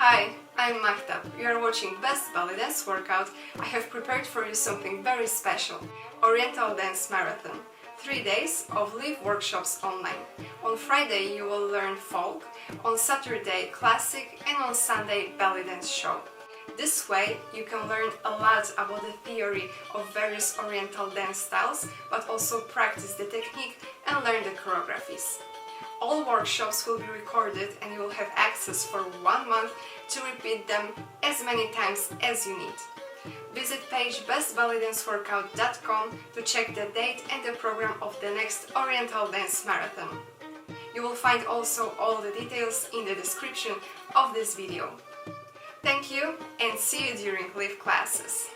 Hi, I'm mahtab. You are watching Best Belly Dance Workout. I have prepared for you something very special. Oriental Dance Marathon. 3 days of live workshops online. On Friday you will learn folk, on Saturday classic, and on Sunday belly dance show. This way you can learn a lot about the theory of various Oriental dance styles, but also practice the technique and learn the choreographies. All workshops will be recorded and you will have access for 1 month to repeat them as many times as you need. Visit page bestbellydanceworkout.com to check the date and the program of the next Oriental Dance Marathon. You will find also all the details in the description of this video. Thank you and see you during live classes.